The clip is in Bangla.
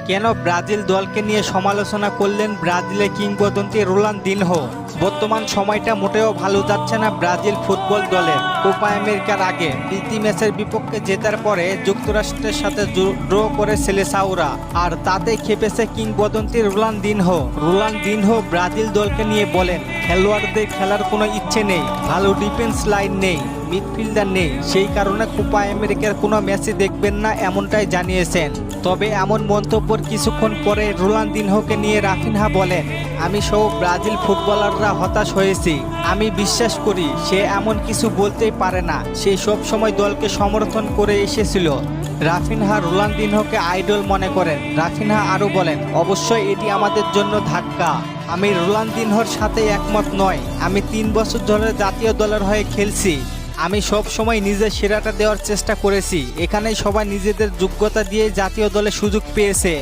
কেন ব্রাজিল দলকে নিয়ে সমালোচনা করলেন ব্রাজিলের কিংবদন্তি রোনালদিনহো। বর্তমান সময়টা মোটেও ভালো যাচ্ছে না ব্রাজিল ফুটবল দলের। কোপা আমেরিকার আগে প্রীতি ম্যাচের বিপক্ষে জেতার পরে যুক্তরাষ্ট্রের সাথে ড্র করে সেলেসাওরা, আর তাতে খেপেছে কিংবদন্তি রোনালদিনহো ব্রাজিল দলকে নিয়ে বলেন, খেলোয়াড়দের খেলার কোনো ইচ্ছে নেই, ভালো ডিফেন্স লাইন নেই, মিডফিল্ডার নেই, সেই কারণে কোপা আমেরিকার কোনো ম্যাচই দেখবেন না, এমনটাই জানিয়েছেন। তবে এমন মন্তব্যের কিছুক্ষণ পরে রোনালদিনহোকে নিয়ে রাফিনহা বলেন, আমি সহ ব্রাজিল ফুটবলাররা হতাশ হয়েছি। আমি বিশ্বাস করি সে এমন কিছু বলতেই পারে না, সে সব সময় দলকে সমর্থন করে এসেছিল। রাফিনহা রোনালদিনহোকে আইডল মনে করেন। রাফিনহা আরও বলেন, অবশ্যই এটি আমাদের জন্য ধাক্কা। আমি রোনালদিনহোর সাথে একমত নয়। আমি 3 বছর ধরে জাতীয় দলের হয়ে খেলছি। আমি সব সময় নিজের সেরাটা দেওয়ার চেষ্টা করেছি। এখানেই সবাই নিজেদের যোগ্যতা দিয়ে জাতীয় দলে সুযোগ পেয়েছে।